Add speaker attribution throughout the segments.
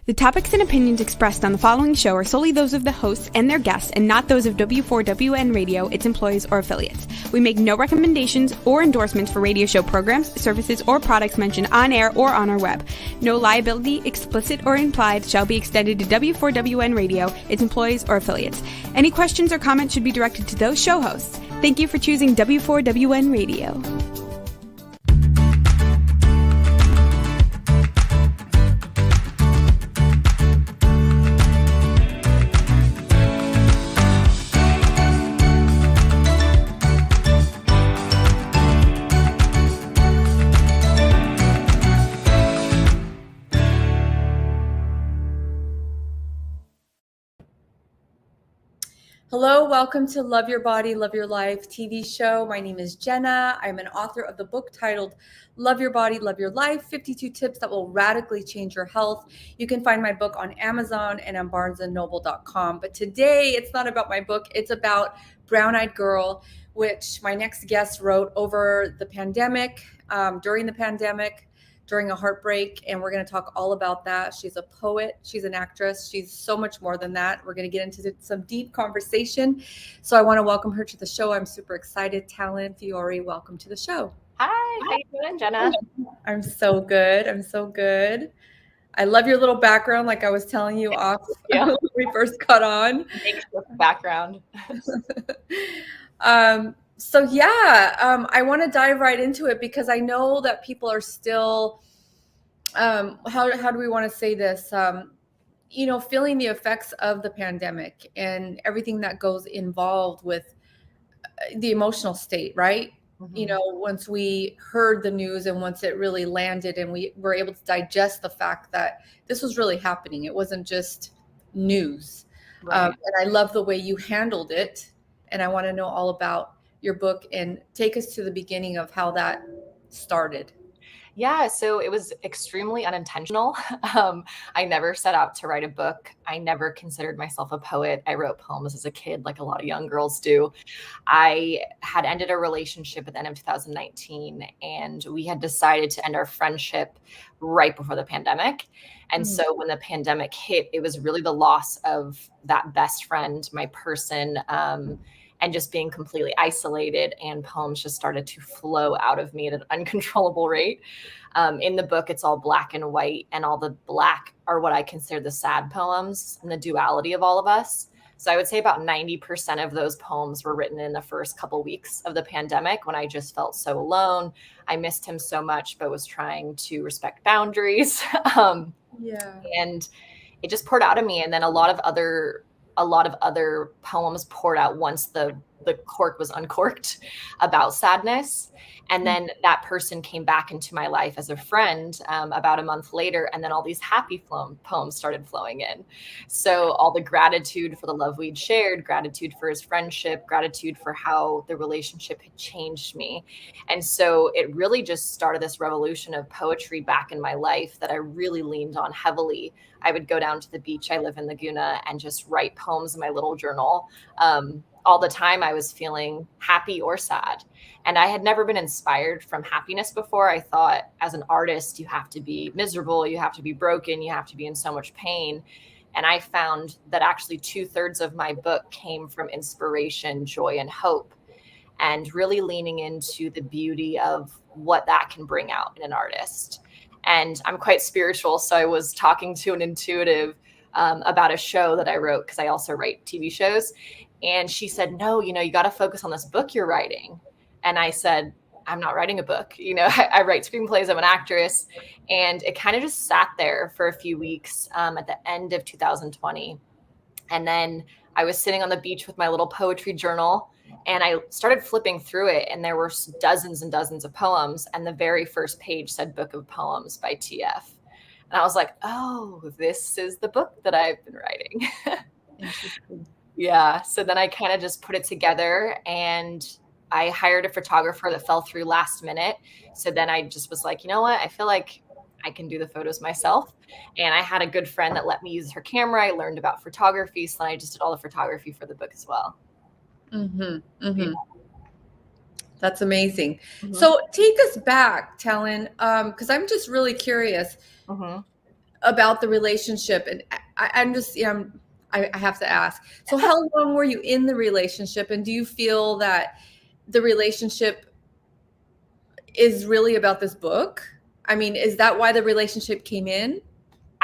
Speaker 1: The topics and opinions expressed on the following show are solely those of the hosts and their guests and not those of W4WN Radio, its employees, or affiliates. We make no recommendations or endorsements for radio show programs, services, or products mentioned on air or on our web. No liability, explicit or implied, shall be extended to W4WN Radio, its employees, or affiliates. Any questions or comments should be directed to those show hosts. Thank you for choosing W4WN Radio.
Speaker 2: Hello, welcome to Love Your Body, Love Your Life TV show. My name is Jenna. I'm an author of the book titled Love Your Body, Love Your Life, 52 Tips That Will Radically Change Your Health. You can find my book on Amazon and on barnesandnoble.com. But today, it's not about my book. It's about Brown Eyed Girl, which my next guest wrote over the pandemic, during the pandemic, during a heartbreak, and we're going to talk all about that. She's a poet, she's an actress, she's so much more than that. We're going to get into some deep conversation. So I want to welcome her to the show. I'm super excited. Talyn Fiore, welcome to the show.
Speaker 3: Hi, how you doing, Jenna?
Speaker 2: I'm so good. I love your little background, like I was telling you off when we first got on.
Speaker 3: Background.
Speaker 2: I want to dive right into it because I know that people are still, how do we want to say this? Feeling the effects of the pandemic and everything that goes involved with the emotional state, right? Mm-hmm. Once we heard the news and once it really landed and we were able to digest the fact that this was really happening. It wasn't just news. Right. And I love the way you handled it. And I want to know all about your book and take us to the beginning of how that started.
Speaker 3: Yeah, so it was extremely unintentional. I never set out to write a book. I never considered myself a poet. I wrote poems as a kid, like a lot of young girls do. I had ended a relationship at the end of 2019, and we had decided to end our friendship right before the pandemic. And so when the pandemic hit, it was really the loss of that best friend, my person, and just being completely isolated, and poems just started to flow out of me at an uncontrollable rate. In the book, it's all black and white, and all the black are what I consider the sad poems and the duality of all of us. So I would say about 90% of those poems were written in the first couple weeks of the pandemic when I just felt so alone. I missed him so much, but was trying to respect boundaries. And it just poured out of me. And then a lot of other poems poured out once the cork was uncorked about sadness. And then that person came back into my life as a friend about a month later. And then all these happy poems started flowing in. So all the gratitude for the love we'd shared, gratitude for his friendship, gratitude for how the relationship had changed me. And so it really just started this revolution of poetry back in my life that I really leaned on heavily. I would go down to the beach. I live in Laguna, and just write poems in my little journal. All the time I was feeling happy or sad. And I had never been inspired from happiness before. I thought as an artist, you have to be miserable, you have to be broken, you have to be in so much pain. And I found that actually 2/3 of my book came from inspiration, joy, and hope, and really leaning into the beauty of what that can bring out in an artist. And I'm quite spiritual. So I was talking to an intuitive about a show that I wrote, because I also write TV shows. And she said, no, you got to focus on this book you're writing. And I said, I'm not writing a book. I write screenplays. I'm an actress. And it kind of just sat there for a few weeks at the end of 2020. And then I was sitting on the beach with my little poetry journal, and I started flipping through it, and there were dozens and dozens of poems. And the very first page said Book of Poems by TF. And I was like, oh, this is the book that I've been writing.
Speaker 2: Interesting.
Speaker 3: Yeah. So then I kind of just put it together, and I hired a photographer that fell through last minute. So then I just was like, you know what? I feel like I can do the photos myself. And I had a good friend that let me use her camera. I learned about photography. So then I just did all the photography for the book as well.
Speaker 2: Mm-hmm. Mm-hmm. Yeah. That's amazing. Mm-hmm. So take us back, Talyn, because I'm just really curious. Mm-hmm. about the relationship. And I'm just, I have to ask. So how long were you in the relationship? And do you feel that the relationship is really about this book? I mean, is that why the relationship came in?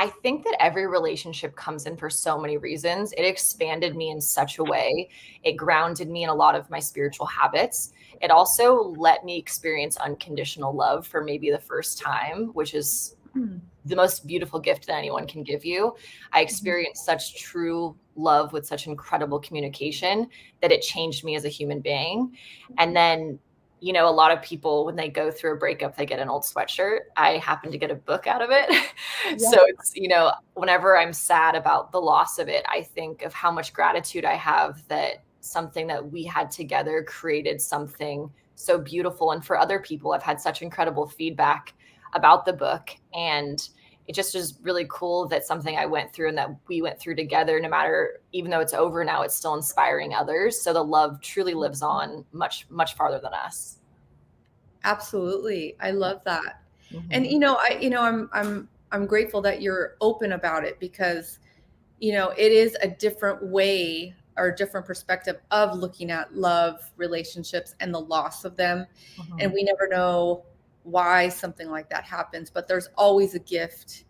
Speaker 3: I think that every relationship comes in for so many reasons. It expanded me in such a way. It grounded me in a lot of my spiritual habits. It also let me experience unconditional love for maybe the first time, which is the most beautiful gift that anyone can give you. I experienced such true love with such incredible communication that it changed me as a human being. And then, you know, a lot of people, when they go through a breakup, they get an old sweatshirt. I happen to get a book out of it. So it's, you know, whenever I'm sad about the loss of it, I think of how much gratitude I have that something that we had together created something so beautiful. And for other people, I've had such incredible feedback about the book. And it just is really cool that something I went through and that we went through together, no matter, even though it's over now, it's still inspiring others. So the love truly lives on much, much farther than us.
Speaker 2: Absolutely. I love that. And, you know, I'm grateful that you're open about it, because, you know, it is a different way or a different perspective of looking at love, relationships, and the loss of them. And we never know why something like that happens, but there's always a gift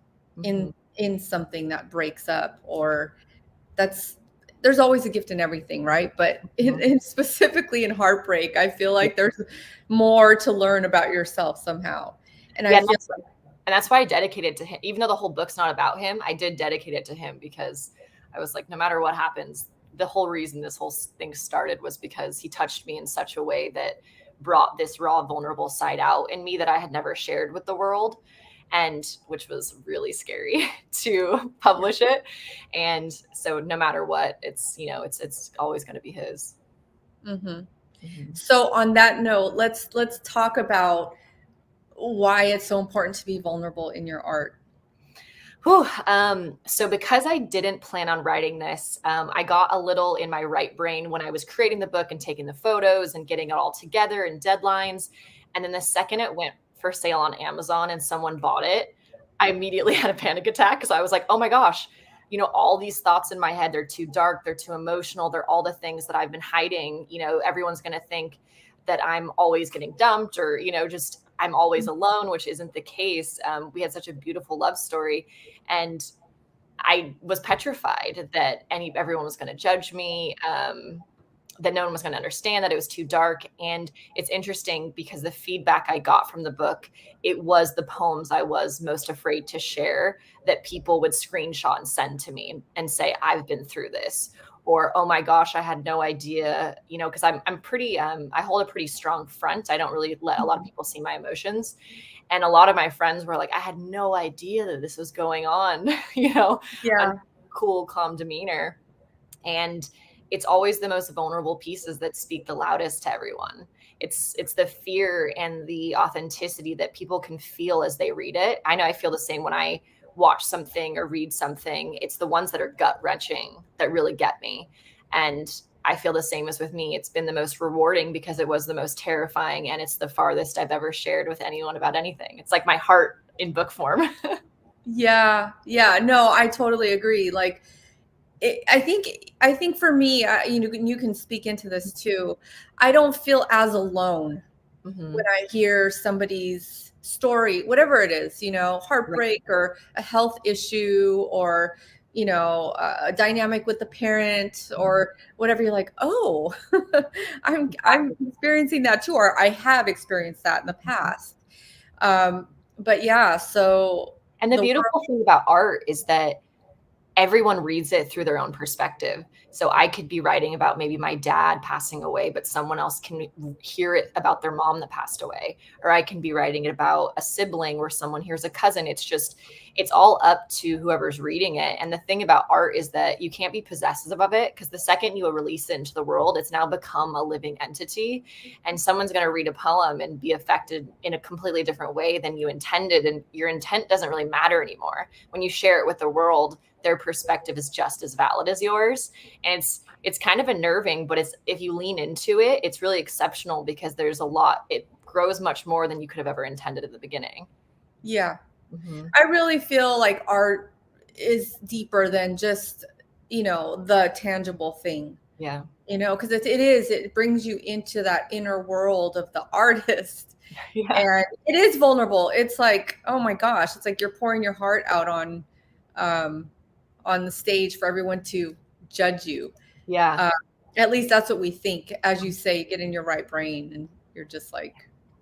Speaker 2: in something that breaks up, or there's always a gift in everything, right? But in specifically in heartbreak, I feel like there's more to learn about yourself somehow. And I feel
Speaker 3: and that's why I dedicated to him. Even though the whole book's not about him, I did dedicate it to him, because I was like, no matter what happens, the whole reason this whole thing started was because he touched me in such a way that brought this raw, vulnerable side out in me that I had never shared with the world, and which was really scary to publish it. And so no matter what, it's, you know, it's always going to be his.
Speaker 2: So on that note, let's talk about why it's so important to be vulnerable in your art.
Speaker 3: So because I didn't plan on writing this, I got a little in my right brain when I was creating the book and taking the photos and getting it all together and deadlines. And then the second it went for sale on Amazon and someone bought it, I immediately had a panic attack, because I was like, oh my gosh, you know, all these thoughts in my head, they're too dark, they're too emotional, they're all the things that I've been hiding. You know, everyone's going to think that I'm always getting dumped, or, you know, just I'm always alone, which isn't the case. We had such a beautiful love story, and I was petrified that everyone was going to judge me, that no one was going to understand, that it was too dark. And it's interesting, because the feedback I got from the book, it was the poems I was most afraid to share that people would screenshot and send to me and say, I've been through this, or, oh my gosh, I had no idea, you know, because I'm pretty, I hold a pretty strong front. I don't really let a lot of people see my emotions. And a lot of my friends were like, I had no idea that this was going on, you know, cool, calm demeanor. And it's always the most vulnerable pieces that speak the loudest to everyone. It's the fear and the authenticity that people can feel as they read it. I know I feel the same when I watch something or read something. It's the ones that are gut wrenching that really get me. And I feel the same as with me. It's been the most rewarding because it was the most terrifying, and it's the farthest I've ever shared with anyone about anything. It's like my heart in book form.
Speaker 2: Yeah. No, I totally agree. Like, I think for me, you know, you can speak into this too. I don't feel as alone when I hear somebody's story, whatever it is, you know, heartbreak or a health issue, or, you know, a dynamic with the parent or whatever. You're like, oh, I'm experiencing that too, or I have experienced that in the past. But yeah, so.
Speaker 3: And the beautiful thing about art is that everyone reads it through their own perspective. So I could be writing about maybe my dad passing away, but someone else can hear it about their mom that passed away. Or I can be writing it about a sibling where someone hears a cousin. It's all up to whoever's reading it. And the thing about art is that you can't be possessive of it, because the second you release it into the world, it's now become a living entity. And someone's going to read a poem and be affected in a completely different way than you intended. And your intent doesn't really matter anymore. When you share it with the world, their perspective is just as valid as yours. And it's kind of unnerving, but if you lean into it, it's really exceptional, because there's a lot, it grows much more than you could have ever intended at the beginning.
Speaker 2: Yeah.
Speaker 3: Mhm.
Speaker 2: I really feel like art is deeper than just, the tangible thing,
Speaker 3: Yeah.
Speaker 2: because it brings you into that inner world of the artist.
Speaker 3: Yeah.
Speaker 2: And it is vulnerable. It's like, oh my gosh, it's like you're pouring your heart out um, on the stage for everyone to judge you.
Speaker 3: Yeah.
Speaker 2: Uh, at least that's what we think. As you say, get in your right brain, and you're just like,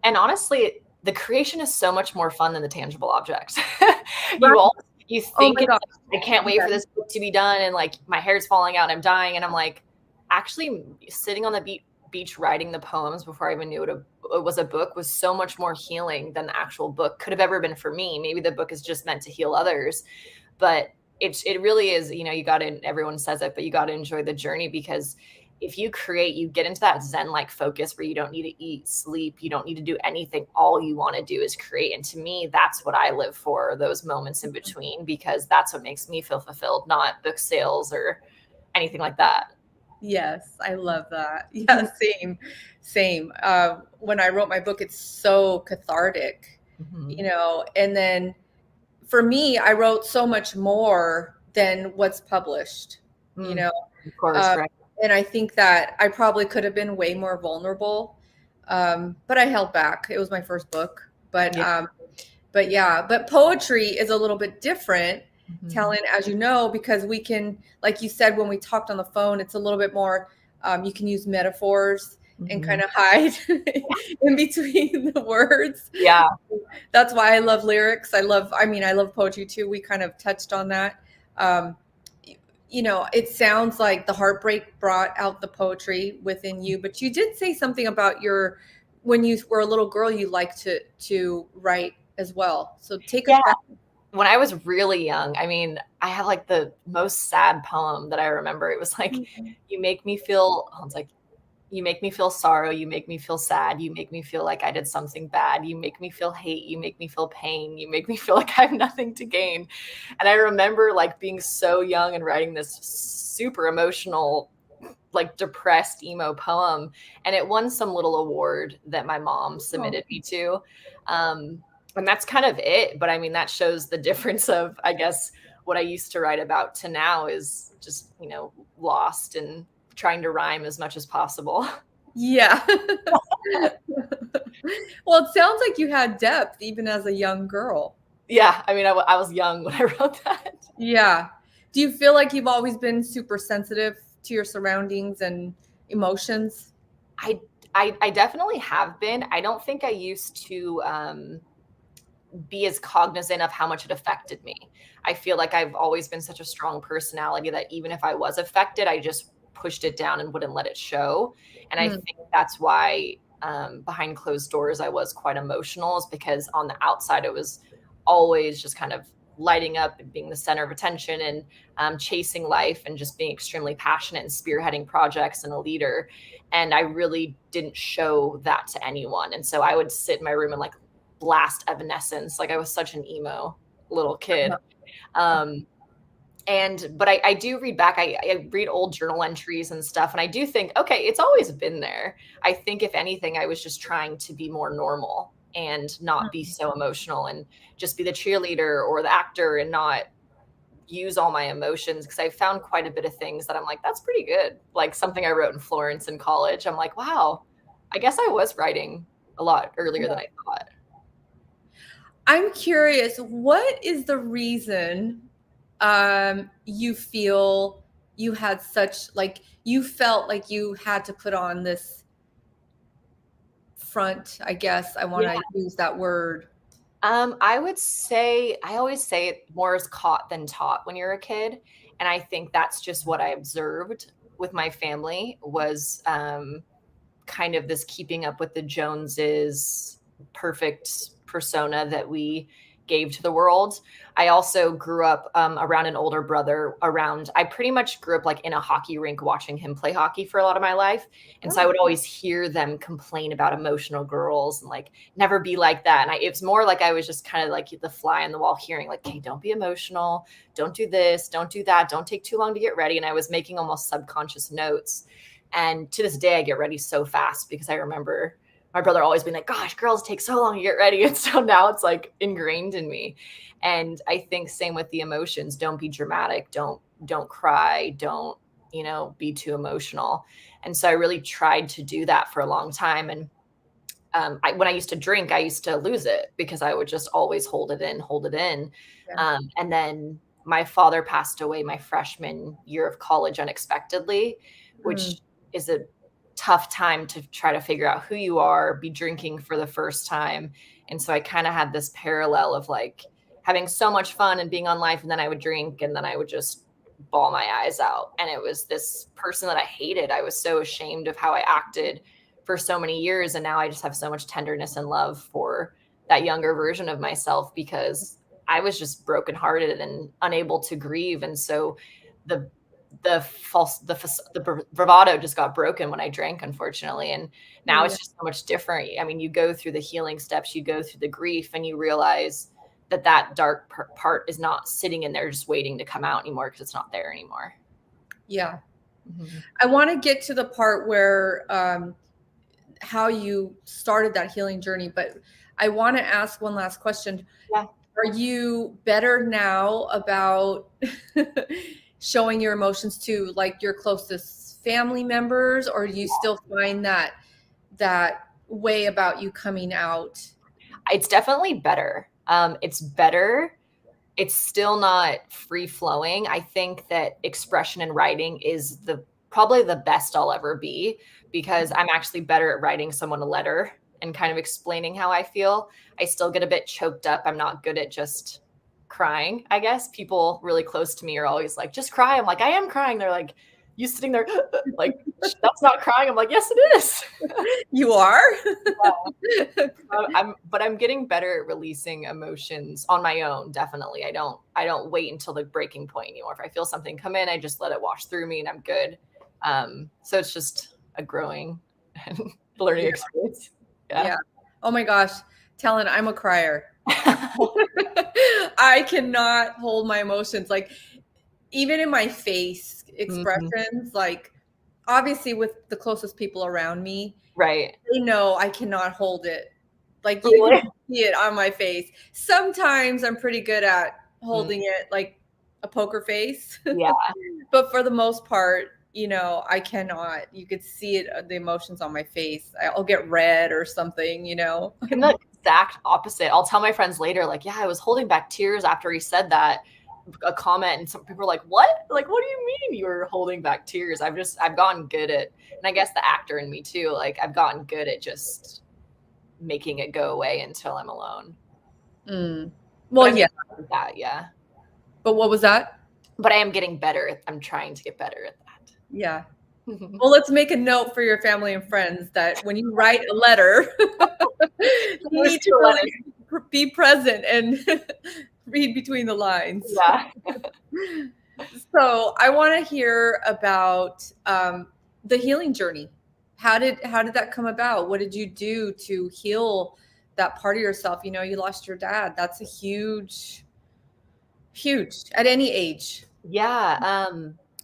Speaker 3: And honestly, the creation is so much more fun than the tangible object.
Speaker 2: right.
Speaker 3: You
Speaker 2: Oh
Speaker 3: think
Speaker 2: my gosh.
Speaker 3: I can't wait for this book to be done, and like my hair's falling out and I'm dying, and I'm like, actually sitting on the beach writing the poems before I even knew it was a book was so much more healing than the actual book could have ever been for me. Maybe the book is just meant to heal others, but it really is, you got to, everyone says it, but you got to enjoy the journey, because if you create, you get into that Zen like focus where you don't need to eat, sleep, you don't need to do anything. All you want to do is create. And to me, that's what I live for, those moments in between, because that's what makes me feel fulfilled, not book sales or anything like that.
Speaker 2: Yes, I love that. Yeah, same. When I wrote my book, it's so cathartic,
Speaker 3: Mm-hmm.
Speaker 2: and then for me, I wrote so much more than what's published, you know.
Speaker 3: Of course,
Speaker 2: Um,
Speaker 3: right.
Speaker 2: and I think that I probably could have been way more vulnerable, but I held back. It was my first book, but
Speaker 3: Yeah.
Speaker 2: but poetry is a little bit different,
Speaker 3: Mm-hmm.
Speaker 2: Talyn, as you know, because we can, like you said when we talked on the phone, it's a little bit more. You can use metaphors and kind of hide in between the words.
Speaker 3: Yeah.
Speaker 2: That's why I love lyrics. I love poetry too. We kind of touched on that. Um, it sounds like the heartbreak brought out the poetry within you, but you did say something about when you were a little girl, you liked to write as well. So take us back.
Speaker 3: When I was really young, I mean, I have like the most sad poem that I remember. It was like, you make me feel, it's like, you make me feel sorrow. You make me feel sad. You make me feel like I did something bad. You make me feel hate. You make me feel pain. You make me feel like I have nothing to gain. And I remember like being so young and writing this super emotional, like depressed emo poem. And it won some little award that my mom submitted me to. And that's kind of it. But I mean, that shows the difference of, I guess, what I used to write about to now is just, lost and trying to rhyme as much as possible.
Speaker 2: Yeah. Well, it sounds like you had depth even as a young girl.
Speaker 3: Yeah. I mean, I was young when I wrote that.
Speaker 2: Yeah. Do you feel like you've always been super sensitive to your surroundings and emotions?
Speaker 3: I definitely have been. I don't think I used to be as cognizant of how much it affected me. I feel like I've always been such a strong personality that even if I was affected, I just pushed it down and wouldn't let it show. And I think that's why behind closed doors, I was quite emotional, is because on the outside, it was always just kind of lighting up and being the center of attention and chasing life and just being extremely passionate and spearheading projects and a leader. And I really didn't show that to anyone. And so I would sit in my room and like blast Evanescence. Like I was such an emo little kid. But I do read back, I read old journal entries and stuff. And I do think, okay, it's always been there. I think if anything, I was just trying to be more normal and not be so emotional and just be the cheerleader or the actor and not use all my emotions. Because I found quite a bit of things that I'm like, that's pretty good. Like something I wrote in Florence in college. I'm like, wow, I guess I was writing a lot earlier than I thought.
Speaker 2: I'm curious, what is the reason you feel you had you felt like you had to put on this front, I guess I want to use that word.
Speaker 3: I would say, I always say it more is caught than taught when you're a kid. And I think that's just what I observed with my family was kind of this keeping up with the Joneses perfect persona that we gave to the world. I also grew up around an older brother I pretty much grew up like in a hockey rink watching him play hockey for a lot of my life. And so I would always hear them complain about emotional girls and like, never be like that. And it's more like I was just kind of like the fly on the wall hearing like, hey, don't be emotional. Don't do this. Don't do that. Don't take too long to get ready. And I was making almost subconscious notes. And to this day, I get ready so fast because I remember my brother always being like, gosh, girls take so long to get ready. And so now it's like ingrained in me. And I think same with the emotions. Don't be dramatic. Don't cry. Don't, be too emotional. And so I really tried to do that for a long time. And when I used to drink, I used to lose it because I would just always hold it in.
Speaker 2: Yeah.
Speaker 3: And then my father passed away my freshman year of college unexpectedly, which is a tough time to try to figure out who you are, be drinking for the first time. And so I kind of had this parallel of like having so much fun and being on life. And then I would drink and then I would just bawl my eyes out. And it was this person that I hated. I was so ashamed of how I acted for so many years. And now I just have so much tenderness and love for that younger version of myself because I was just brokenhearted and unable to grieve. And so the bravado just got broken when I drank, unfortunately. And now it's just so much different. I mean, you go through the healing steps, you go through the grief, and you realize that dark part is not sitting in there just waiting to come out anymore because it's not there anymore.
Speaker 2: Yeah. Mm-hmm. I want to get to the part where how you started that healing journey, but I want to ask one last question.
Speaker 3: Yeah.
Speaker 2: Are you better now about showing your emotions to like your closest family members, or do you still find that way about you coming out?
Speaker 3: It's definitely better. It's better. It's still not free flowing. I think that expression in writing is probably the best I'll ever be, because I'm actually better at writing someone a letter and kind of explaining how I feel. I still get a bit choked up. I'm not good at just crying, I guess. People really close to me are always like, just cry. I'm like, I am crying. They're like, you sitting there like, that's not crying. I'm like, yes, it is.
Speaker 2: You are?
Speaker 3: Yeah. But I'm getting better at releasing emotions on my own. Definitely. I don't wait until the breaking point anymore. If I feel something come in, I just let it wash through me and I'm good. So it's just a growing and learning experience.
Speaker 2: Yeah. Oh my gosh. Talyn, I'm a crier. I cannot hold my emotions. Like even in my face expressions, like obviously with the closest people around me,
Speaker 3: right?
Speaker 2: They know I cannot hold it. Like you can see it on my face. Sometimes I'm pretty good at holding it like a poker face.
Speaker 3: Yeah.
Speaker 2: But for the most part, I cannot. You could see it, the emotions on my face. I'll get red or something,
Speaker 3: I'm the exact opposite. I'll tell my friends later, like, yeah, I was holding back tears after he said that, a comment, and some people are like, what? Like, what do you mean you were holding back tears? I've gotten good at, and I guess the actor in me too, like I've gotten good at just making it go away until I'm alone.
Speaker 2: Well, yeah.
Speaker 3: Yeah.
Speaker 2: But what was that?
Speaker 3: But I am getting better. I'm trying to get better at that.
Speaker 2: Yeah. Well, let's make a note for your family and friends that when you write a letter, you need to really be present and read between the lines.
Speaker 3: Yeah.
Speaker 2: So I want to hear about the healing journey. How did that come about? What did you do to heal that part of yourself? You lost your dad. That's a huge at any age.
Speaker 3: Yeah.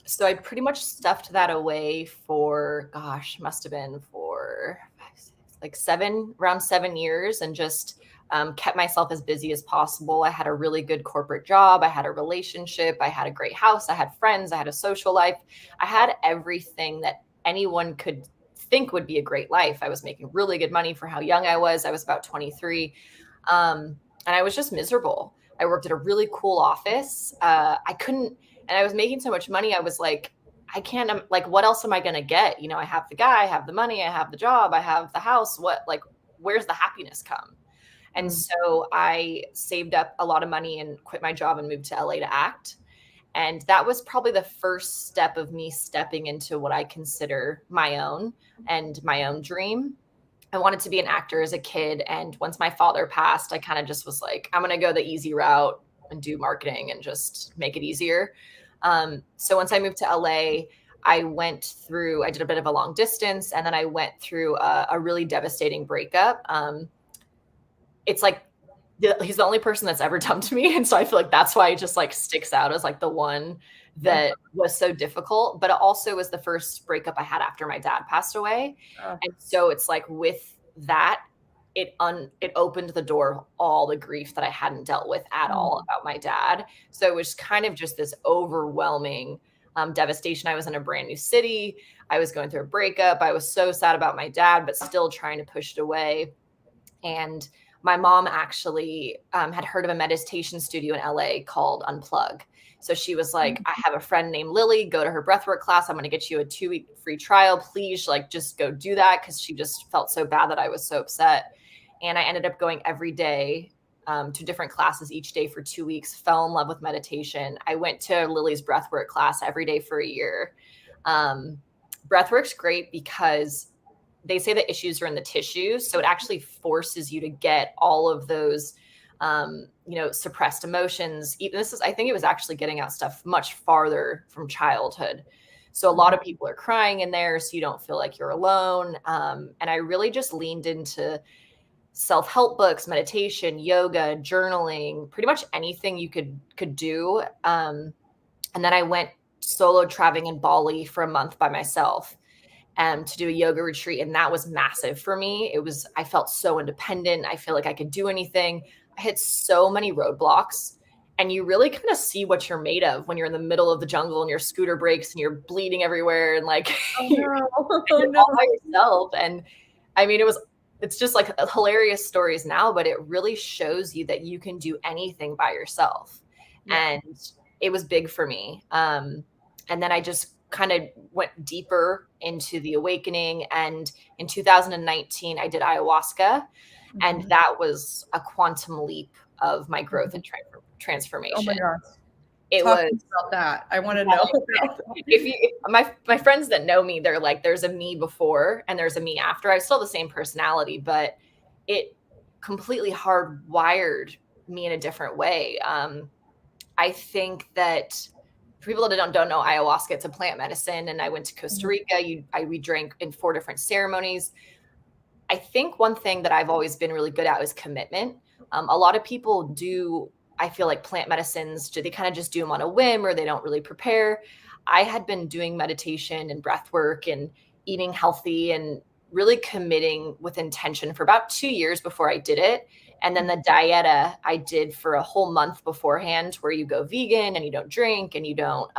Speaker 3: So I pretty much stuffed that away for, must have been for around 7 years, and just kept myself as busy as possible. I had a really good corporate job. I had a relationship. I had a great house. I had friends. I had a social life. I had everything that anyone could think would be a great life. I was making really good money for how young I was. I was about 23. And I was just miserable. I worked at a really cool office. And I was making so much money. I was like, I can't, like, what else am I going to get? I have the guy, I have the money, I have the job, I have the house. Where's the happiness come? And so I saved up a lot of money and quit my job and moved to LA to act. And that was probably the first step of me stepping into what I consider my own and my own dream. I wanted to be an actor as a kid. And once my father passed, I kind of just was like, I'm going to go the easy route and do marketing and just make it easier. So once I moved to LA, I did a bit of a long distance, and then I went through a really devastating breakup. It's like he's the only person that's ever dumped me. And so I feel like that's why it just like sticks out as like the one that was so difficult, but it also was the first breakup I had after my dad passed away. And so it's like with that, it opened the door of all the grief that I hadn't dealt with at all about my dad. So it was kind of just this overwhelming devastation. I was in a brand new city. I was going through a breakup. I was so sad about my dad, but still trying to push it away. And my mom actually had heard of a meditation studio in LA called Unplug. So she was like, I have a friend named Lily, go to her breathwork class. I'm going to get you a 2-week free trial. Please, like, just go do that. Cause she just felt so bad that I was so upset. And I ended up going every day to different classes each day for 2 weeks, fell in love with meditation. I went to Lily's breathwork class every day for a year. Breathwork's great because they say the issues are in the tissues. So it actually forces you to get all of those, suppressed emotions. Even I think it was actually getting out stuff much farther from childhood. So a lot of people are crying in there, so you don't feel like you're alone. And I really just leaned into self-help books, meditation, yoga, journaling, pretty much anything you could do. And then I went solo traveling in Bali for a month by myself to do a yoga retreat. And that was massive for me. I felt so independent. I feel like I could do anything. I hit so many roadblocks, and you really kind of see what you're made of when you're in the middle of the jungle and your scooter breaks and you're bleeding everywhere and like you're all by yourself. And I mean, it's just like hilarious stories now, but it really shows you that you can do anything by yourself. Yeah. And it was big for me. And then I just kind of went deeper into the awakening. And in 2019, I did ayahuasca. And that was a quantum leap of my growth and transformation.
Speaker 2: Oh my gosh.
Speaker 3: It
Speaker 2: Talk
Speaker 3: was
Speaker 2: about that. I want to know.
Speaker 3: My friends that know me, they're like, there's a me before and there's a me after. I still have the same personality, but it completely hardwired me in a different way. I think that for people that don't know ayahuasca, it's a plant medicine. And I went to Costa Rica. We drank in 4 different ceremonies. I think one thing that I've always been really good at is commitment. A lot of people do, I feel like, plant medicines, they kind of just do them on a whim or they don't really prepare. I had been doing meditation and breath work and eating healthy and really committing with intention for about 2 years before I did it. And then the dieta I did for a whole month beforehand, where you go vegan and you don't drink and you don't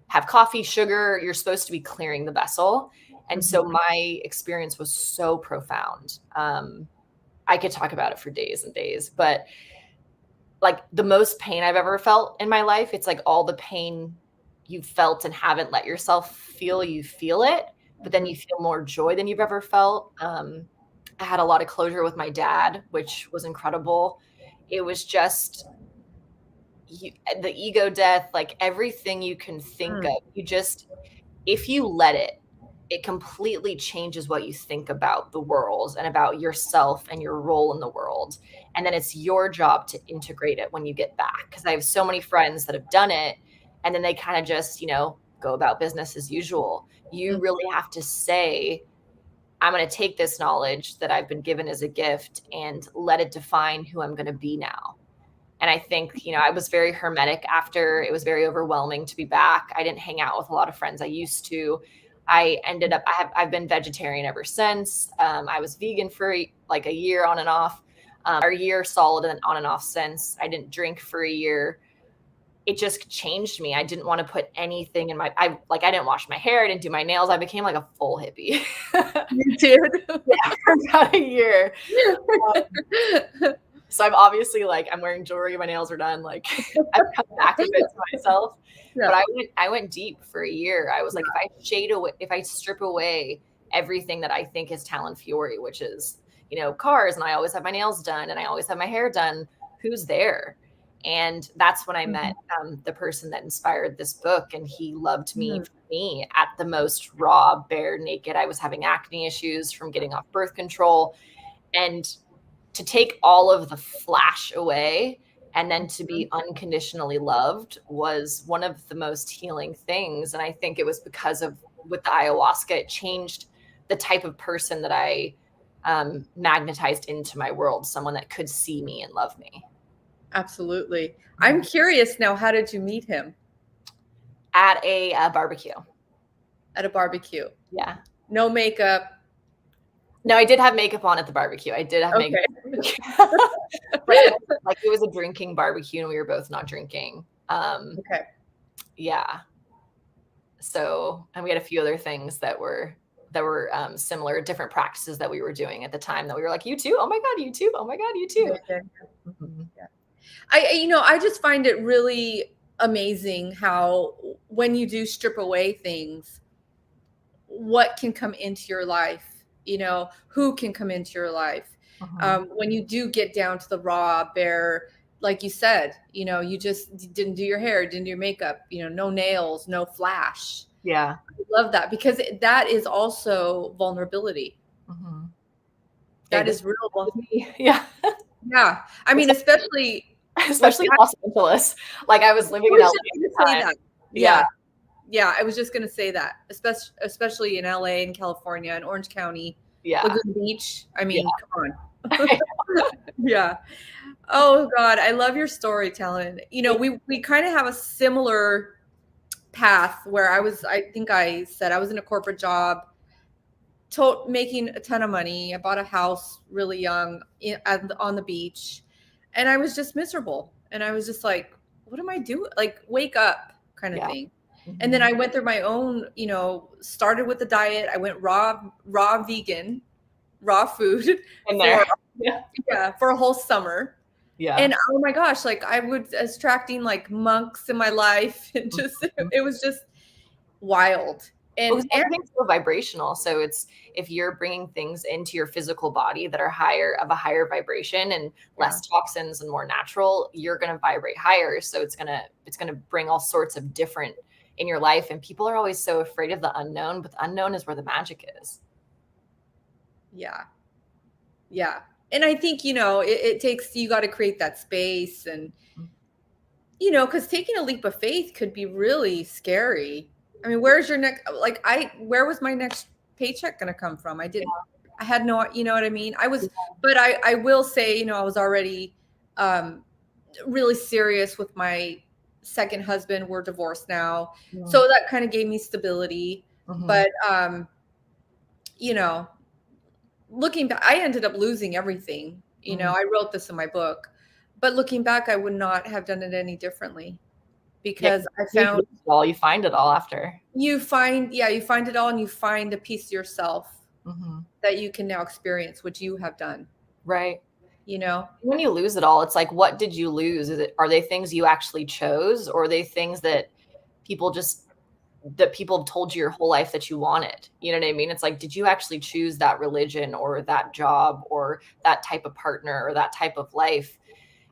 Speaker 3: have coffee, sugar. You're supposed to be clearing the vessel. And so my experience was so profound. I could talk about it for days and days, but like the most pain I've ever felt in my life, it's like all the pain you felt and haven't let yourself feel, you feel it, but then you feel more joy than you've ever felt. I had a lot of closure with my dad, which was incredible. It was just the ego death, like everything you can think of. If you let it completely changes what you think about the world and about yourself and your role in the world. And then it's your job to integrate it when you get back. Because I have so many friends that have done it and then they kind of just, go about business as usual. You really have to say, I'm going to take this knowledge that I've been given as a gift and let it define who I'm going to be now. And I think, I was very hermetic after. It was very overwhelming to be back. I didn't hang out with a lot of friends I used to. I've been vegetarian ever since. I was vegan for like a year on and off, or a year solid and then on and off since. I didn't drink for a year. It just changed me. I didn't want to put anything in I didn't wash my hair. I didn't do my nails. I became like a full hippie.
Speaker 2: You did?
Speaker 3: Yeah, for about a year. So I'm obviously I'm wearing jewelry. My nails are done. Like I've come back a bit to myself. Yeah. But I went deep for a year. I was like, if I strip away everything that I think is Talyn Fiore, which is, cars, and I always have my nails done and I always have my hair done, who's there? And that's when I met the person that inspired this book. And he loved me for me at the most raw, bare, naked. I was having acne issues from getting off birth control. And to take all of the flash away and then to be unconditionally loved was one of the most healing things. And I think it was because with the ayahuasca, it changed the type of person that I magnetized into my world, someone that could see me and love me.
Speaker 2: Absolutely. I'm curious now, how did you meet him?
Speaker 3: At a barbecue.
Speaker 2: At a barbecue?
Speaker 3: Yeah.
Speaker 2: No makeup?
Speaker 3: No, I did have makeup on at the barbecue. I did have makeup. Like it was a drinking barbecue and we were both not drinking.
Speaker 2: Okay.
Speaker 3: Yeah. So, and we had a few other things that were similar, different practices that we were doing at the time that we were like, you too? Oh my God, you too? Oh my God, you too?
Speaker 2: Yeah. I just find it really amazing how when you do strip away things, what can come into your life, who can come into your life. When you do get down to the raw, bare, like you said, you just didn't do your hair, didn't do your makeup, no nails, no flash.
Speaker 3: Yeah.
Speaker 2: I love that because that is also vulnerability. That is real.
Speaker 3: Yeah.
Speaker 2: Yeah. I mean, especially
Speaker 3: Los Angeles. Like I was living in LA.
Speaker 2: Yeah. Yeah. I was just going to say that, especially in LA and California and Orange County, Lagoon Beach. I mean, come on. Yeah. Oh God. I love your story, Talyn. We kind of have a similar path where I think I said I was in a corporate job, making a ton of money. I bought a house really young on the beach, and I was just miserable. And I was just like, what am I doing? Like, wake up kind of thing. And then I went through my own, started with the diet. I went raw vegan, raw food for a whole summer. Yeah. And oh my gosh, like I was attracting like monks in my life. And just, it was just wild. And
Speaker 3: everything's so vibrational. So it's, if you're bringing things into your physical body that are of a higher vibration and less toxins and more natural, you're going to vibrate higher. So it's going to bring all sorts of different in your life. And people are always so afraid of the unknown, but the unknown is where the magic is.
Speaker 2: Yeah. Yeah. And I think, it takes, you got to create that space and, because taking a leap of faith could be really scary. I mean, where's your next, where was my next paycheck going to come from? I had no, you know what I mean? But I will say, I was already really serious with my second husband. We're divorced now. Yeah. So that kind of gave me stability. But, looking back, I ended up losing everything. I wrote this in my book, but looking back, I would not have done it any differently because I found
Speaker 3: you find it all after.
Speaker 2: You find it all, and you find a piece of yourself that you can now experience, which you have done.
Speaker 3: Right. When you lose it all, it's like, what did you lose? Are they things you actually chose, or are they things that people told you your whole life that you wanted? You know what I mean? It's like, did you actually choose that religion or that job or that type of partner or that type of life?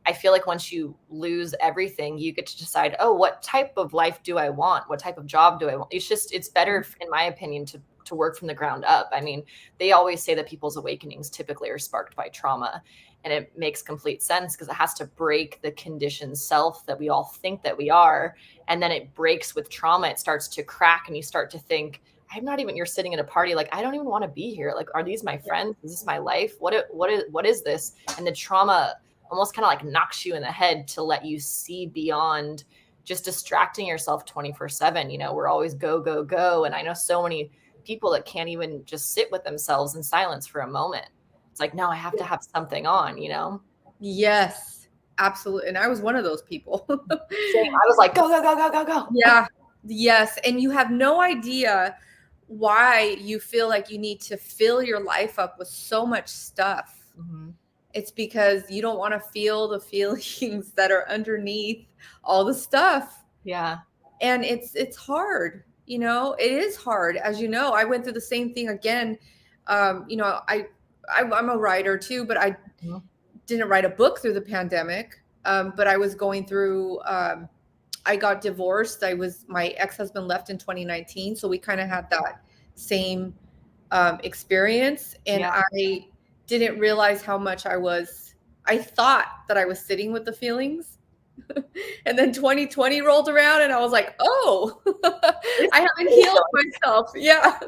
Speaker 3: I feel like once you lose everything, you get to decide, oh, what type of life do I want? What type of job do I want? It's better, in my opinion, to work from the ground up. I mean, they always say that people's awakenings typically are sparked by trauma. And it makes complete sense because it has to break the conditioned self that we all think that we are. And then it breaks with trauma. It starts to crack and you start to think, you're sitting at a party. Like, I don't even want to be here. Like, are these my friends? Is this my life? What is this? And the trauma almost kind of like knocks you in the head to let you see beyond just distracting yourself 24/7. We're always go, go, go. And I know so many people that can't even just sit with themselves in silence for a moment. It's like, no, I have to have something on,
Speaker 2: Yes, absolutely. And I was one of those people.
Speaker 3: Same. I was like, go, go, go, go, go, go.
Speaker 2: Yeah. Yes. And you have no idea why you feel like you need to fill your life up with so much stuff. It's because you don't want to feel the feelings that are underneath all the stuff.
Speaker 3: Yeah.
Speaker 2: And it's hard, it is hard. As you know, I went through the same thing again. I'm a writer too, but I didn't write a book through the pandemic. But I was going through, I got divorced. My ex-husband left in 2019. So we kind of had that same experience. And I didn't realize how much I thought that I was sitting with the feelings. And then 2020 rolled around and I was like, oh, I haven't healed myself. Yeah.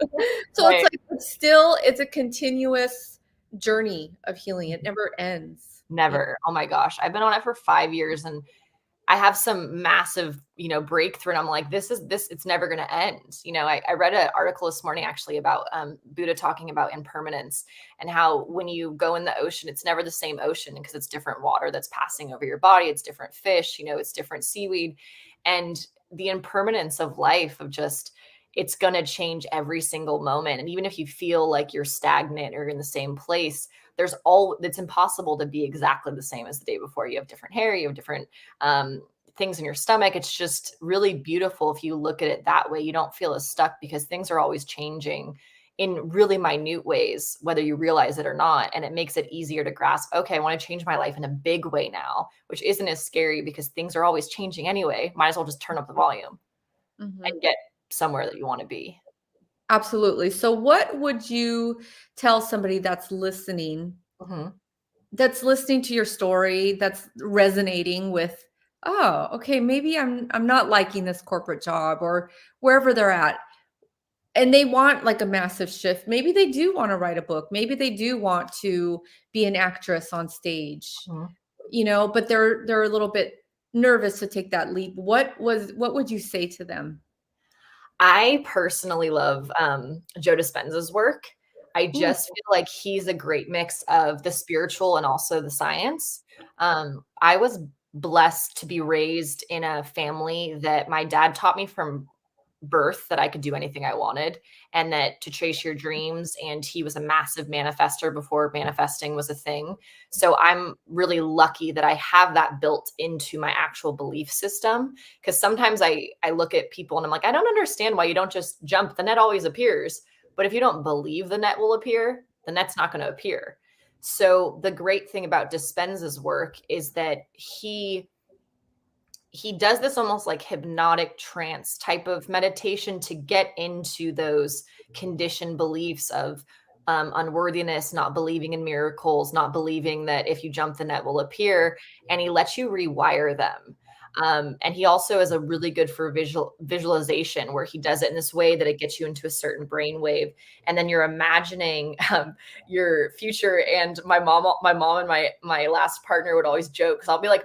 Speaker 2: So It's like, it's a continuous journey of healing. It never ends.
Speaker 3: Never. Oh my gosh. I've been on it for 5 years and I have some massive, breakthrough, and I'm like, it's never going to end. I read an article this morning actually about Buddha talking about impermanence, and how when you go in the ocean, it's never the same ocean because it's different water that's passing over your body. It's different fish, it's different seaweed. And the impermanence of life, of just, it's going to change every single moment. And even if you feel like you're stagnant or in the same place, it's impossible to be exactly the same as the day before. You have different hair, you have different things in your stomach. It's just really beautiful if you look at it that way. You don't feel as stuck because things are always changing in really minute ways, whether you realize it or not. And it makes it easier to grasp, okay, I want to change my life in a big way now, which isn't as scary because things are always changing anyway. Might as well just turn up the volume and get somewhere that you want to be.
Speaker 2: Absolutely. So what would you tell somebody that's listening, to your story, that's resonating with, oh, okay, maybe I'm not liking this corporate job or wherever they're at, and they want like a massive shift. Maybe they do want to write a book. Maybe they do want to be an actress on stage, but they're a little bit nervous to take that leap. What would you say to them?
Speaker 3: I personally love Joe Dispenza's work. I just feel like he's a great mix of the spiritual and also the science. I was blessed to be raised in a family that my dad taught me from birth that I could do anything I wanted, and that to chase your dreams. And he was a massive manifester before manifesting was a thing. So I'm really lucky that I have that built into my actual belief system. Because sometimes I look at people and I'm like, I don't understand why you don't just jump. The net always appears. But if you don't believe the net will appear, the net's not going to appear. So the great thing about Dispenza's work is that he does this almost like hypnotic trance type of meditation to get into those conditioned beliefs of unworthiness, not believing in miracles, not believing that if you jump, the net will appear. And he lets you rewire them. And he also is a really good for visualization, where he does it in this way that it gets you into a certain brain wave. And then you're imagining your future. And my mom and my last partner would always joke, because I'll be like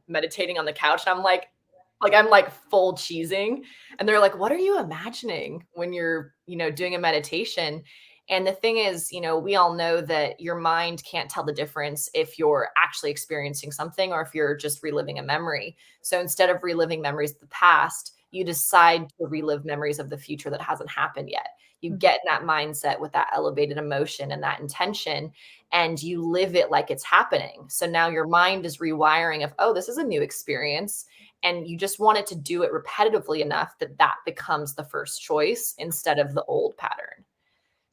Speaker 3: meditating on the couch, and I'm like full cheesing. And they're like, what are you imagining when you're, doing a meditation? And the thing is, we all know that your mind can't tell the difference if you're actually experiencing something or if you're just reliving a memory. So instead of reliving memories of the past, you decide to relive memories of the future that hasn't happened yet. You get in that mindset with that elevated emotion and that intention, and you live it like it's happening. So now your mind is rewiring of, oh, this is a new experience. And you just want it to do it repetitively enough that that becomes the first choice instead of the old pattern.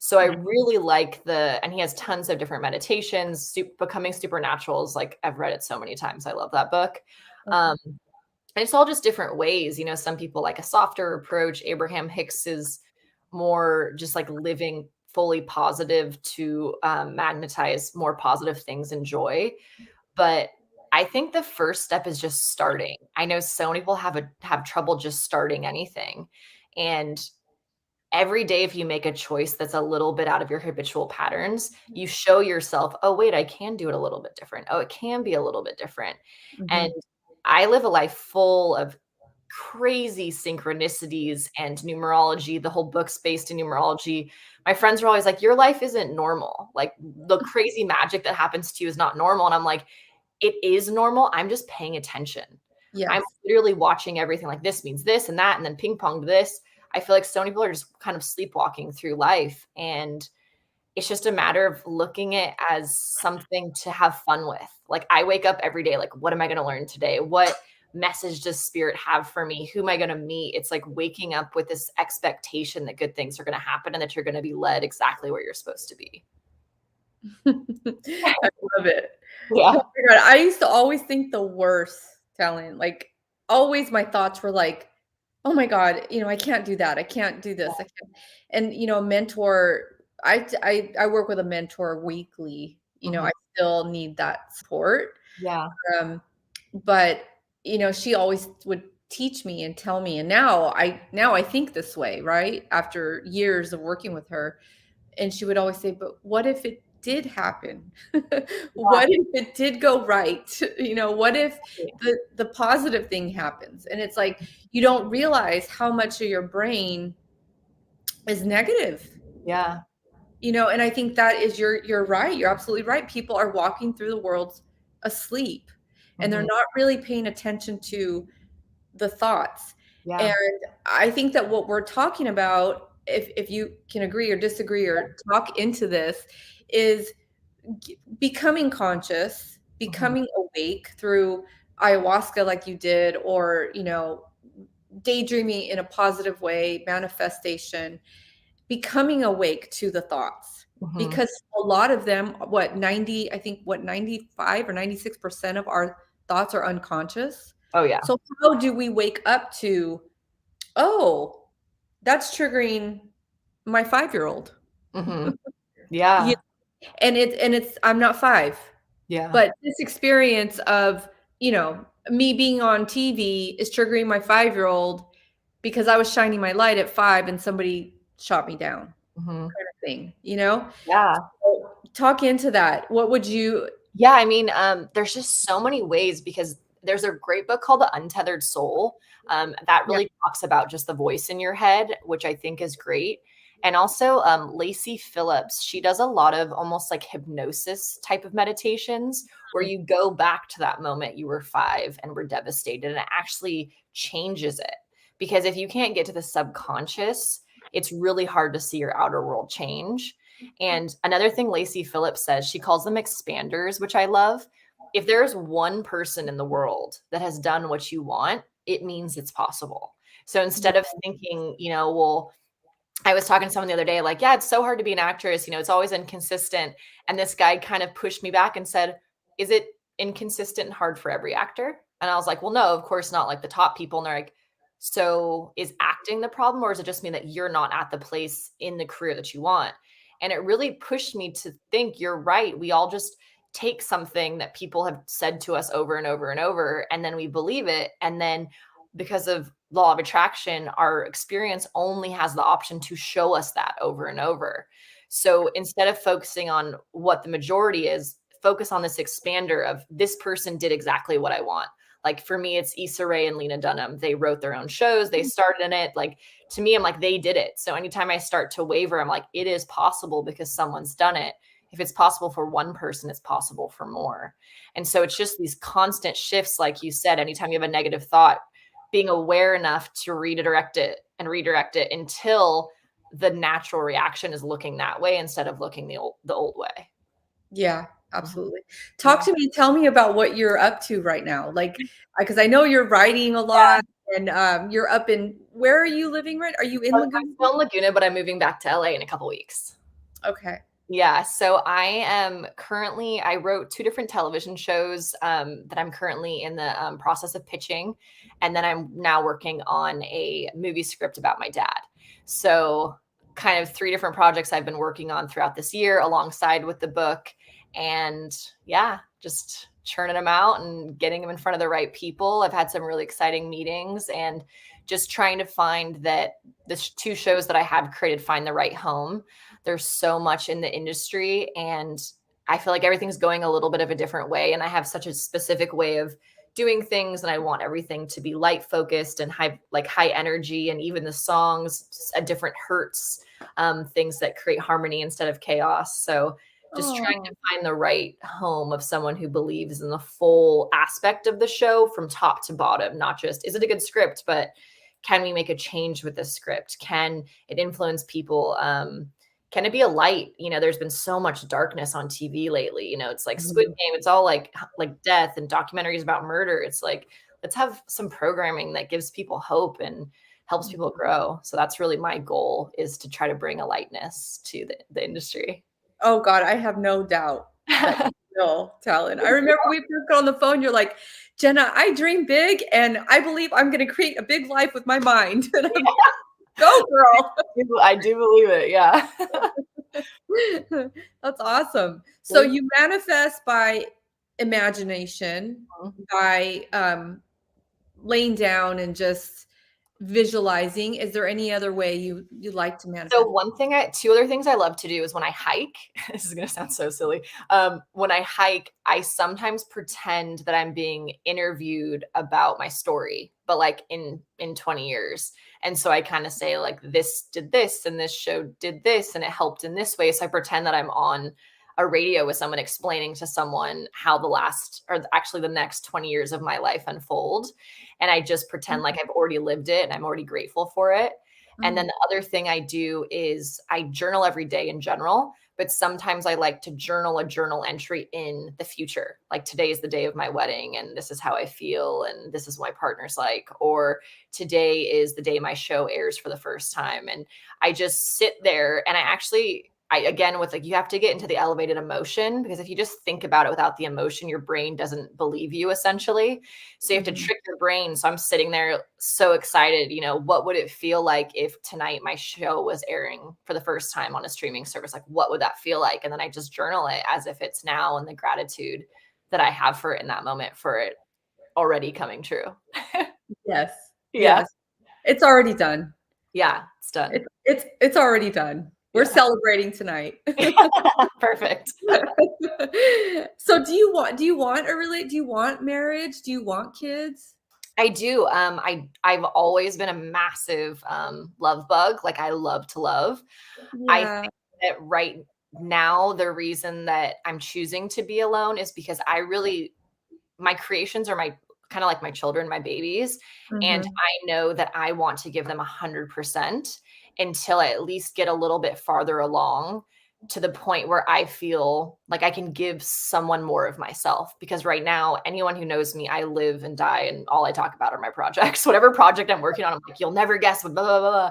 Speaker 3: So I really like and he has tons of different meditations. Becoming Supernatural is like, I've read it so many times. I love that book. And it's all just different ways. Some people like a softer approach. Abraham Hicks is more just like living fully positive to magnetize more positive things and joy. But I think the first step is just starting. I know so many people have trouble just starting anything. And every day, if you make a choice that's a little bit out of your habitual patterns, you show yourself, oh, wait, I can do it a little bit different. Oh, it can be a little bit different. And I live a life full of crazy synchronicities and numerology. The whole book's based in numerology. My friends are always like, your life isn't normal. Like, the crazy magic that happens to you is not normal. And I'm like, it is normal. I'm just paying attention.
Speaker 2: Yes.
Speaker 3: I'm literally watching everything, like this means this and that, and then ping pong to this. I feel like so many people are just kind of sleepwalking through life, and it's just a matter of looking at it as something to have fun with. Like, I wake up every day, like, what am I going to learn today? What message does spirit have for me? Who am I going to meet? It's like waking up with this expectation that good things are going to happen and that you're going to be led exactly where you're supposed to be.
Speaker 2: I love it.
Speaker 3: Yeah.
Speaker 2: Oh my God. I used to always think the worst, Talyn. Like, always my thoughts were like, oh my God, I can't do that. I can't do this. I can't. And, a mentor, I work with a mentor weekly. I still need that support.
Speaker 3: Yeah.
Speaker 2: But, she always would teach me and tell me. And now I think this way, right? After years of working with her. And she would always say, but what if did happen? What if it did go right? What if the positive thing happens? And it's like, you don't realize how much of your brain is negative.
Speaker 3: Yeah.
Speaker 2: And I think that is, you're right. You're absolutely right. People are walking through the world asleep, and they're not really paying attention to the thoughts.
Speaker 3: Yeah.
Speaker 2: And I think that what we're talking about, if you can agree or disagree or talk into this, is becoming conscious, becoming awake through ayahuasca like you did, or daydreaming in a positive way, manifestation, becoming awake to the thoughts. Because a lot of them, I think 95 or 96% of our thoughts are unconscious.
Speaker 3: Oh, yeah.
Speaker 2: So how do we wake up to, oh, that's triggering my 5-year-old?
Speaker 3: Yeah.
Speaker 2: And it's I'm not 5.
Speaker 3: Yeah.
Speaker 2: But this experience of, me being on TV is triggering my 5-year-old because I was shining my light at 5 and somebody shot me down, kind of thing,
Speaker 3: Yeah.
Speaker 2: So talk into that. What would you?
Speaker 3: Yeah, I mean, there's just so many ways, because there's a great book called The Untethered Soul that really talks about just the voice in your head, which I think is great. And also Lacey Phillips, she does a lot of almost like hypnosis type of meditations where you go back to that moment you were 5 and were devastated, and it actually changes it. Because if you can't get to the subconscious, it's really hard to see your outer world change. And another thing Lacey Phillips says, she calls them expanders, which I love. If there's one person in the world that has done what you want, it means it's possible. So instead of thinking, well, I was talking to someone the other day, like, yeah, it's so hard to be an actress. It's always inconsistent. And this guy kind of pushed me back and said, is it inconsistent and hard for every actor? And I was like, well, no, of course not, like the top people. And they're like, so is acting the problem, or does it just mean that you're not at the place in the career that you want? And it really pushed me to think, you're right. We all just take something that people have said to us over and over and over, and then we believe it. And then because of law of attraction, our experience only has the option to show us that over and over. So instead of focusing on what the majority is, focus on this expander of, this person did exactly what I want. Like for me, it's Issa Rae and Lena Dunham. They wrote their own shows. They started in it. Like, to me, I'm like, they did it. So anytime I start to waver, I'm like, it is possible because someone's done it. If it's possible for one person, it's possible for more. And so it's just these constant shifts. Like you said, anytime you have a negative thought, being aware enough to redirect it until the natural reaction is looking that way instead of looking the old way.
Speaker 2: Yeah, absolutely. Talk to me. Tell me about what you're up to right now. Like, because I know you're writing a lot, and you're up in, where are you living right? Are you in Laguna?
Speaker 3: I'm still in Laguna, but I'm moving back to LA in a couple weeks.
Speaker 2: Okay.
Speaker 3: Yeah. So I wrote 2 different television shows that I'm currently in the process of pitching. And then I'm now working on a movie script about my dad. So kind of 3 different projects I've been working on throughout this year alongside with the book. And yeah, just churning them out and getting them in front of the right people. I've had some really exciting meetings, and just trying to find that the 2 shows that I have created find the right home. There's so much in the industry, and I feel like everything's going a little bit of a different way. And I have such a specific way of doing things, and I want everything to be light focused and high energy, and even the songs, just a different hertz, things that create harmony instead of chaos. So just trying to find the right home of someone who believes in the full aspect of the show from top to bottom, not just, is it a good script, but can we make a change with this script? Can it influence people? Can it be a light? There's been so much darkness on TV lately. It's like Squid Game. It's all like death and documentaries about murder. It's like, let's have some programming that gives people hope and helps people grow. So that's really my goal, is to try to bring a lightness to the industry.
Speaker 2: Oh God, I have no doubt that you will, Talyn. I remember we first got on the phone. You're like, Jenna, I dream big, and I believe I'm going to create a big life with my mind. And I'm like, go, girl.
Speaker 3: I do believe it. Yeah.
Speaker 2: That's awesome. So you manifest by imagination, by laying down and just visualizing. Is there any other way you like to manifest?
Speaker 3: So two other things I love to do is when I hike, this is going to sound so silly. When I hike, I sometimes pretend that I'm being interviewed about my story, but like in 20 years. And so I kind of say like, this did this and this show did this and it helped in this way. So I pretend that I'm on a radio with someone explaining to someone how the next 20 years of my life unfold. And I just pretend like I've already lived it and I'm already grateful for it. And then the other thing I do is I journal every day in general, but sometimes I like to journal a journal entry in the future. Like today is the day of my wedding and this is how I feel and this is what my partner's like, or today is the day my show airs for the first time. And I just sit there and again, with like, you have to get into the elevated emotion, because if you just think about it without the emotion, your brain doesn't believe you essentially. So you have to trick your brain. So I'm sitting there so excited, what would it feel like if tonight my show was airing for the first time on a streaming service? Like, what would that feel like? And then I just journal it as if it's now, and the gratitude that I have for it in that moment, for it already coming true.
Speaker 2: Yes.
Speaker 3: Yeah.
Speaker 2: Yes. It's already done.
Speaker 3: Yeah, it's done.
Speaker 2: It's already done. We're celebrating tonight.
Speaker 3: Perfect.
Speaker 2: So do you want marriage? Do you want kids?
Speaker 3: I do. I've always been a massive love bug. Like, I love to love. I think that right now, the reason that I'm choosing to be alone is because my creations are kind of like my children, my babies. And I know that I want to give them 100% until I at least get a little bit farther along, to the point where I feel like I can give someone more of myself. Because right now, anyone who knows me, I live and die and all I talk about are my projects. Whatever project I'm working on, I'm like, you'll never guess what blah, blah, blah.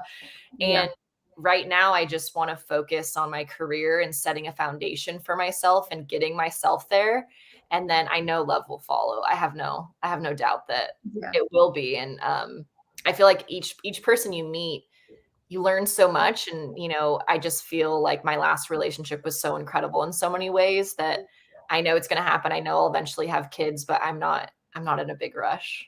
Speaker 3: And right now, I just want to focus on my career and setting a foundation for myself and getting myself there. And then I know love will follow. I have no doubt that it will be. And I feel like each person you meet, you learn so much. And, I just feel like my last relationship was so incredible in so many ways that I know it's going to happen. I know I'll eventually have kids, but I'm not in a big rush.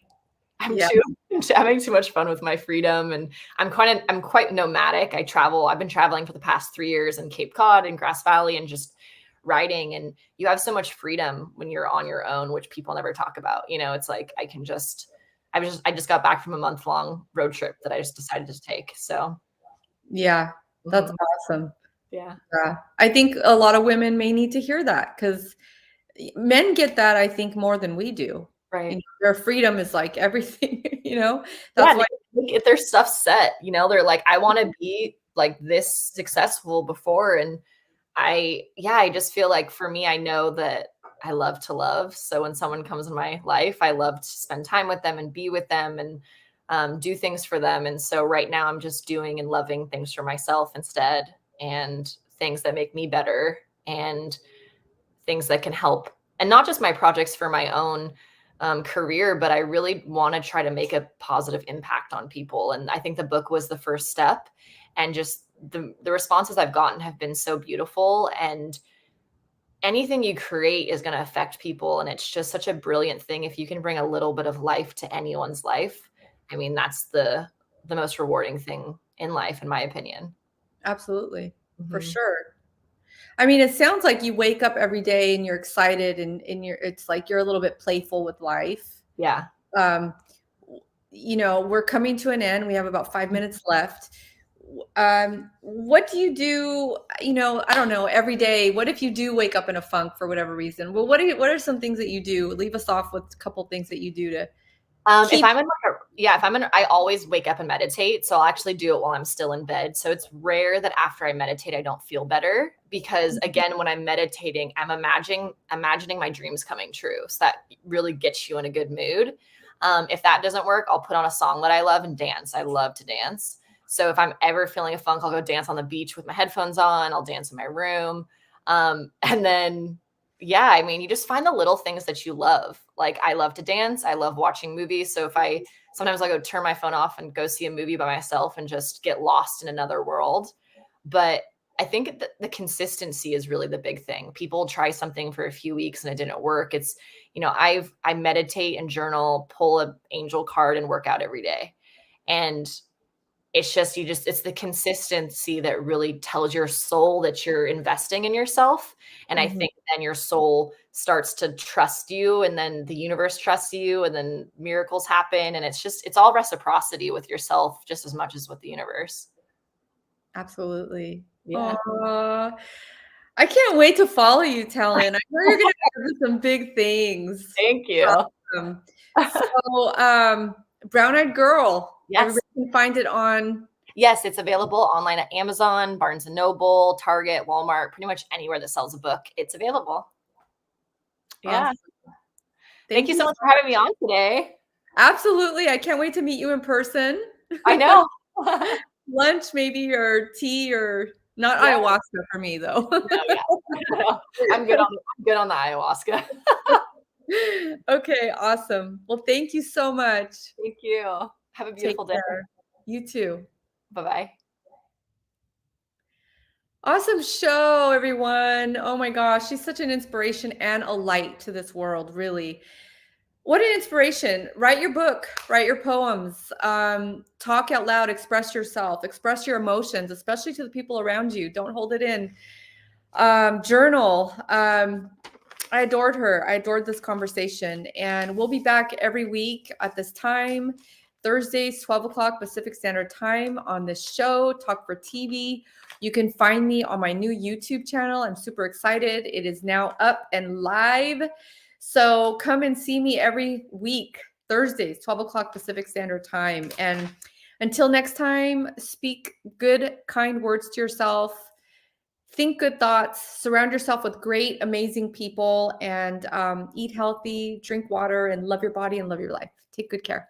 Speaker 3: I'm having too much fun with my freedom, and I'm quite nomadic. I've been traveling for the past 3 years in Cape Cod and Grass Valley and just writing. And you have so much freedom when you're on your own, which people never talk about. It's like, I just got back from a month-long road trip that I just decided to take. So
Speaker 2: yeah, that's awesome.
Speaker 3: Yeah.
Speaker 2: I think a lot of women may need to hear that, because men get that, I think, more than we do.
Speaker 3: Right.
Speaker 2: Their freedom is like everything, that's why
Speaker 3: if their stuff's set, they're like, I want to be like this successful before. And I just feel like, for me, I know that I love to love. So when someone comes in my life, I love to spend time with them and be with them and do things for them. And so right now I'm just doing and loving things for myself instead, and things that make me better, and things that can help, and not just my projects for my own career, but I really want to try to make a positive impact on people. And I think the book was the first step, and just the responses I've gotten have been so beautiful. And anything you create is going to affect people. And it's just such a brilliant thing. If you can bring a little bit of life to anyone's life, I mean, that's the most rewarding thing in life, in my opinion.
Speaker 2: Absolutely. For sure. I mean, it sounds like you wake up every day and you're excited, and it's like you're a little bit playful with life.
Speaker 3: Yeah.
Speaker 2: We're coming to an end. We have about 5 minutes left. What do you do? I don't know, every day. What if you do wake up in a funk for whatever reason? Well, what are some things that you do? Leave us off with a couple things that you do to I always wake up and meditate. So I'll actually do it while I'm still in bed. So it's rare that after I meditate, I don't feel better, because again, when I'm meditating, I'm imagining my dreams coming true. So that really gets you in a good mood. If that doesn't work, I'll put on a song that I love and dance. I love to dance. So if I'm ever feeling a funk, I'll go dance on the beach with my headphones on. I'll dance in my room. And then you just find the little things that you love. Like, I love to dance. I love watching movies. So sometimes I'll go turn my phone off and go see a movie by myself and just get lost in another world. But I think the consistency is really the big thing. People try something for a few weeks and it didn't work. It's, I meditate and journal, pull an angel card, and work out every day.
Speaker 3: And it's just, it's the consistency that really tells your soul that you're investing in yourself. And I think then your soul starts to trust you, and then the universe trusts you, and then miracles happen. And it's all reciprocity with yourself just as much as with the universe.
Speaker 2: Absolutely.
Speaker 3: Yeah.
Speaker 2: I can't wait to follow you, Talyn. I know you're going to do some big things.
Speaker 3: Thank you.
Speaker 2: So, Brown Eyed Girl.
Speaker 3: Yes.
Speaker 2: Everybody can find it on.
Speaker 3: Yes, it's available online at Amazon, Barnes & Noble, Target, Walmart, pretty much anywhere that sells a book. It's available. Yeah.
Speaker 2: Awesome.
Speaker 3: Thank you so much for having me on today.
Speaker 2: Absolutely. I can't wait to meet you in person.
Speaker 3: I know.
Speaker 2: Lunch maybe, or tea, or not ayahuasca for me though.
Speaker 3: No, I'm good on the ayahuasca.
Speaker 2: Okay, awesome. Well, thank you so much.
Speaker 3: Thank you. Have a beautiful day.
Speaker 2: You too.
Speaker 3: Bye-bye.
Speaker 2: Awesome show, everyone. Oh my gosh, she's such an inspiration and a light to this world, really. What an inspiration. Write your book, write your poems, talk out loud, express yourself, express your emotions, especially to the people around you. Don't hold it in. Journal. I adored her. I adored this conversation, and we'll be back every week at this time, Thursdays, 12 o'clock Pacific Standard Time on this show, Talk for TV. You can find me on my new YouTube channel. I'm super excited. It is now up and live. So come and see me every week, Thursdays, 12 o'clock Pacific Standard Time. And until next time, speak good, kind words to yourself. Think good thoughts, surround yourself with great, amazing people, and eat healthy, drink water, and love your body and love your life. Take good care.